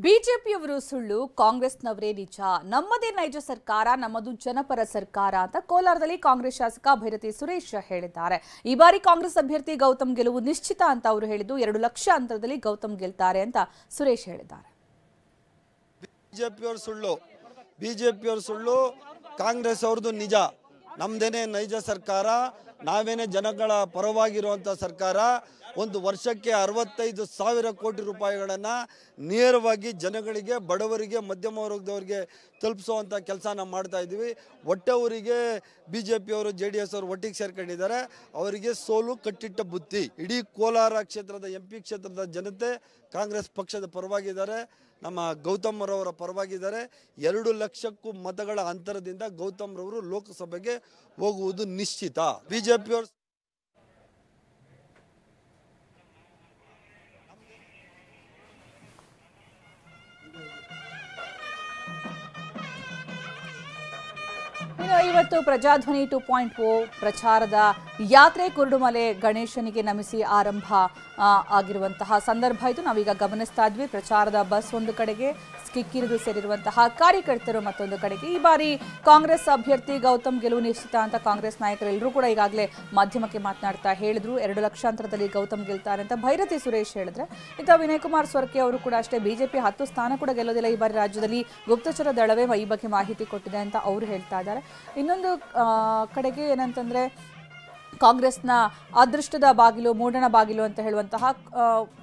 ಬಿಜೆಪಿಯವರು ಸುಳ್ಳು, ಕಾಂಗ್ರೆಸ್ನವರೇ ನಿಜ. ನಮ್ಮದೇ ನೈಜ ಸರ್ಕಾರ, ನಮ್ಮದು ಜನಪರ ಸರ್ಕಾರ ಅಂತ ಕೋಲಾರದಲ್ಲಿ ಕಾಂಗ್ರೆಸ್ ಶಾಸಕ ಭೈರತಿ ಸುರೇಶ್ ಹೇಳಿದ್ದಾರೆ. ಈ ಬಾರಿ ಕಾಂಗ್ರೆಸ್ ಅಭ್ಯರ್ಥಿ ಗೌತಮ್ ಗೆಲುವು ನಿಶ್ಚಿತ ಅಂತ ಅವರು ಹೇಳಿದ್ದು. 2 ಲಕ್ಷ ಅಂತರದಲ್ಲಿ ಗೌತಮ್ ಗೆಲ್ತಾರೆ ಅಂತ ಸುರೇಶ್ ಹೇಳಿದ್ದಾರೆ. ಬಿಜೆಪಿಯವರು ಸುಳ್ಳು, ಕಾಂಗ್ರೆಸ್ ಅವ್ರದ್ದು ನಿಜ. ನಮ್ದೇನೆ ನೈಜ ಸರ್ಕಾರ, ನಾವೇನೆ ಜನಗಳ ಪರವಾಗಿರುವಂಥ ಸರ್ಕಾರ. ಒಂದು ವರ್ಷಕ್ಕೆ 65,000 ಕೋಟಿ ರೂಪಾಯಿಗಳನ್ನು ನೇರವಾಗಿ ಜನಗಳಿಗೆ, ಬಡವರಿಗೆ, ಮಧ್ಯಮ ವರ್ಗದವರಿಗೆ ತಲುಪಿಸುವಂಥ ಕೆಲಸ ನಾವು ಮಾಡ್ತಾ ಇದ್ದೀವಿ. ಒಟ್ಟವರಿಗೆ ಬಿಜೆಪಿಯವರು JDS ಅವರು ಒಟ್ಟಿಗೆ ಸೇರ್ಕೊಂಡಿದ್ದಾರೆ. ಅವರಿಗೆ ಸೋಲು ಕಟ್ಟಿಟ್ಟ ಬುತ್ತಿ. ಇಡೀ ಕೋಲಾರ ಕ್ಷೇತ್ರದ MP ಕ್ಷೇತ್ರದ ಜನತೆ ಕಾಂಗ್ರೆಸ್ ಪಕ್ಷದ ಪರವಾಗಿದ್ದಾರೆ, ನಮ್ಮ ಗೌತಮ್ ರವರ ಪರವಾಗಿದ್ದಾರೆ. 2 ಲಕ್ಷಕ್ಕೂ ಮತಗಳ ಅಂತರದಿಂದ ಗೌತಮ್ ರವರು ಲೋಕಸಭೆಗೆ ಹೋಗುವುದು ನಿಶ್ಚಿತ. ಬಿಜೆಪಿಯವರು ಇವತ್ತು ಪ್ರಜಾಧ್ವನಿ 2.0 ಪ್ರಚಾರದ ಯಾತ್ರೆ ಕುರುಡುಮಲೆ ಗಣೇಶನಿಗೆ ನಮಿಸಿ ಆರಂಭ ಆಗಿರುವಂತಹ ಸಂದರ್ಭ ಇದು. ನಾವೀಗ ಗಮನಿಸ್ತಾ ಇದ್ವಿ. ಪ್ರಚಾರದ ಬಸ್ ಒಂದು ಕಡೆಗೆ, ಕಿಕ್ಕಿರಿದು ಸೇರಿರುವಂತಹ ಕಾರ್ಯಕರ್ತರು ಮತ್ತೊಂದು ಕಡೆಗೆ. ಈ ಬಾರಿ ಕಾಂಗ್ರೆಸ್ ಅಭ್ಯರ್ಥಿ ಗೌತಮ್ ಗೆಲುವು ನಿಶ್ಚಿತ ಅಂತ ಕಾಂಗ್ರೆಸ್ ನಾಯಕರೆಲ್ಲರೂ ಕೂಡ ಈಗಾಗಲೇ ಮಾಧ್ಯಮಕ್ಕೆ ಮಾತನಾಡ್ತಾ ಹೇಳಿದ್ರು. 2 ಲಕ್ಷ ಅಂತರದಲ್ಲಿ ಗೌತಮ್ ಗೆಲ್ತಾರೆ ಅಂತ ಭೈರತಿ ಸುರೇಶ್ ಹೇಳಿದ್ರೆ, ಇತ್ತ ವಿನಯ್ ಕುಮಾರ್ ಸೊರಕೆ ಅವರು ಕೂಡ ಅಷ್ಟೇ, ಬಿಜೆಪಿ 10 ಸ್ಥಾನ ಕೂಡ ಗೆಲ್ಲೋದಿಲ್ಲ ಈ ಬಾರಿ ರಾಜ್ಯದಲ್ಲಿ, ಗುಪ್ತಚರ ದಳವೇ ಈ ಬಗ್ಗೆ ಮಾಹಿತಿ ಕೊಟ್ಟಿದೆ ಅಂತ ಅವರು ಹೇಳ್ತಾ ಇದ್ದಾರೆ. ಇನ್ನೊಂದು ಕಡೆಗೆ ಏನಂತಂದ್ರೆ, ಕಾಂಗ್ರೆಸ್ನ ಅದೃಷ್ಟದ ಬಾಗಿಲು, ಮೂಡಣ ಬಾಗಿಲು ಅಂತ ಹೇಳುವಂತಹ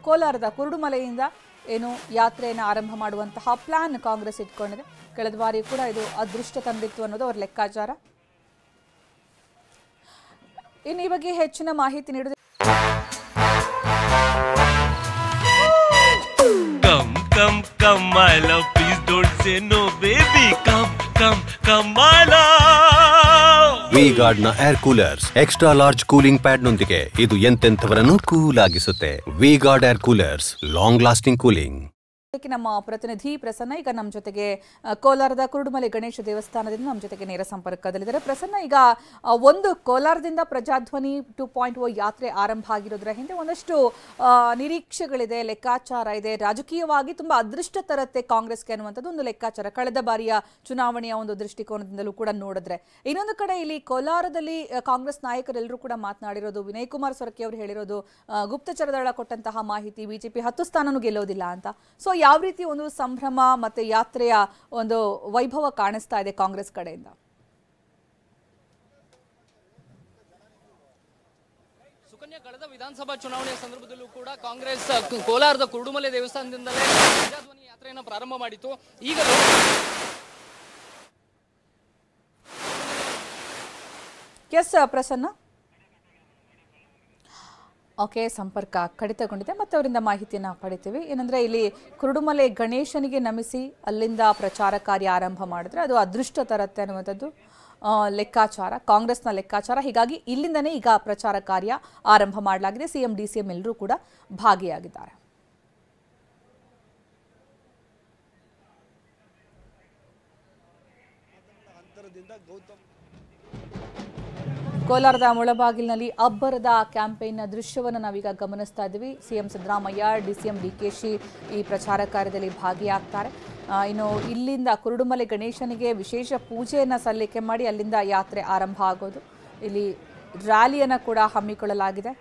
ಕೋಲಾರದ ಕುರುಡುಮಲೆಯಿಂದ ಏನು ಯಾತ್ರೆಯನ್ನು ಆರಂಭ ಮಾಡುವಂತಹ ಪ್ಲಾನ್ ಕಾಂಗ್ರೆಸ್ ಇಟ್ಕೊಂಡಿದೆ. ಕಳೆದ ಬಾರಿ ಕೂಡ ಇದು ಅದೃಷ್ಟ ತಂದಿತ್ತು ಅನ್ನೋದು ಅವರ ಲೆಕ್ಕಾಚಾರ. ಇನ್ನು ಈ ಬಗ್ಗೆ ಹೆಚ್ಚಿನ ಮಾಹಿತಿ ನೀಡಿದ Come, my love, please don't say no, baby. Come, my love. V-Guard ನ air coolers extra large cooling pad ನೊಂದಿಗೆ ಇದು ಎಂತೆಂಥವರನ್ನು ಕೂಲ್ ಆಗಿಸುತ್ತೆ. V-Guard air coolers, long lasting cooling. ನಮ್ಮ ಪ್ರತಿನಿಧಿ ಪ್ರಸನ್ನ ಈಗ ನಮ್ಮ ಜೊತೆಗೆ ಕೋಲಾರದ ಕುರುಡುಮಲೆ ಗಣೇಶ ದೇವಸ್ಥಾನದಿಂದ ನಮ್ಮ ಜೊತೆಗೆ ನೇರ ಸಂಪರ್ಕದಲ್ಲಿದ್ದಾರೆ. ಪ್ರಸನ್ನ, ಈಗ ಒಂದು ಕೋಲಾರದಿಂದ ಪ್ರಜಾಧ್ವನಿ 2.0 ಯಾತ್ರೆ ಆರಂಭ ಆಗಿರೋದ್ರ ಹಿಂದೆ ಒಂದಷ್ಟು ನಿರೀಕ್ಷೆಗಳಿದೆ, ಲೆಕ್ಕಾಚಾರ ಇದೆ. ರಾಜಕೀಯವಾಗಿ ತುಂಬಾ ಅದೃಷ್ಟ ತರತ್ತೆ ಕಾಂಗ್ರೆಸ್ಗೆ ಅನ್ನುವಂಥದ್ದು ಒಂದು ಲೆಕ್ಕಾಚಾರ, ಕಳೆದ ಬಾರಿಯ ಚುನಾವಣೆಯ ಒಂದು ದೃಷ್ಟಿಕೋನದಿಂದಲೂ ಕೂಡ ನೋಡಿದ್ರೆ. ಇನ್ನೊಂದು ಕಡೆ ಇಲ್ಲಿ ಕೋಲಾರದಲ್ಲಿ ಕಾಂಗ್ರೆಸ್ ನಾಯಕರೆಲ್ಲರೂ ಕೂಡ ಮಾತನಾಡಿರೋದು, ವಿನಯ್ ಕುಮಾರ್ ಸೊರಕೆ ಅವರು ಹೇಳಿರೋದು, ಗುಪ್ತಚರ ದಳ ಕೊಟ್ಟಂತಹ ಮಾಹಿತಿ, ಬಿಜೆಪಿ 10 ಸ್ಥಾನನೂ ಗೆಲ್ಲೋದಿಲ್ಲ ಅಂತ. ಸೊ ಯಾವ ರೀತಿ ಒಂದು ಸಂಭ್ರಮ ಮತ್ತೆ ಯಾತ್ರೆಯ ಒಂದು ವೈಭವ ಕಾಣಿಸ್ತಾ ಇದೆ ಕಾಂಗ್ರೆಸ್ ಕಡೆಯಿಂದ? ಸುಕನ್ಯಾ, ಕಳೆದ ವಿಧಾನಸಭಾ ಚುನಾವಣೆಯ ಸಂದರ್ಭದಲ್ಲೂ ಕೂಡ ಕಾಂಗ್ರೆಸ್ ಕೋಲಾರದ ಕುರುಡುಮಲೆ ದೇವಸ್ಥಾನದಿಂದಲೇ ಪ್ರಜಾಧ್ವನಿ ಯಾತ್ರೆಯನ್ನು ಪ್ರಾರಂಭ ಮಾಡಿತು. ಈಗ ಎಸ್ ಪ್ರಸನ್ನ, ಓಕೆ, ಸಂಪರ್ಕ ಕಡಿತಗೊಂಡಿದೆ, ಮತ್ತೆ ಅವರಿಂದ ಮಾಹಿತಿಯನ್ನು ಪಡಿತೀವಿ. ಏನಂದರೆ, ಇಲ್ಲಿ ಕುರುಡುಮಲೆ ಗಣೇಶನಿಗೆ ನಮಿಸಿ ಅಲ್ಲಿಂದ ಪ್ರಚಾರ ಕಾರ್ಯ ಆರಂಭ ಮಾಡಿದ್ರೆ ಅದು ಅದೃಷ್ಟ ತರತ್ತೆ ಅನ್ನುವಂಥದ್ದು ಲೆಕ್ಕಾಚಾರ, ಕಾಂಗ್ರೆಸ್ನ ಲೆಕ್ಕಾಚಾರ. ಹೀಗಾಗಿ ಇಲ್ಲಿಂದನೇ ಈಗ ಪ್ರಚಾರ ಕಾರ್ಯ ಆರಂಭ ಮಾಡಲಾಗಿದೆ. CM DCM ಎಲ್ಲರೂ ಕೂಡ ಭಾಗಿಯಾಗಿದ್ದಾರೆ. ಕೋಲಾರದ ಮುಳಬಾಗಿಲಿನಲ್ಲಿ ಅಬ್ಬರದ ಕ್ಯಾಂಪೇನ್ನ ದೃಶ್ಯವನ್ನು ನಾವೀಗ ಗಮನಿಸ್ತಾ ಇದ್ದೀವಿ. CM ಸಿದ್ದರಾಮಯ್ಯ, DCM DKಶಿ ಈ ಪ್ರಚಾರ ಕಾರ್ಯದಲ್ಲಿ ಭಾಗಿಯಾಗ್ತಾರೆ. ಇನ್ನು ಇಲ್ಲಿಂದ ಕುರುಡುಮಲೆ ಗಣೇಶನಿಗೆ ವಿಶೇಷ ಪೂಜೆಯನ್ನು ಸಲ್ಲಿಕೆ ಮಾಡಿ ಅಲ್ಲಿಂದ ಯಾತ್ರೆ ಆರಂಭ ಆಗೋದು. ಇಲ್ಲಿ ರ್ಯಾಲಿಯನ್ನು ಕೂಡ ಹಮ್ಮಿಕೊಳ್ಳಲಾಗಿದೆ.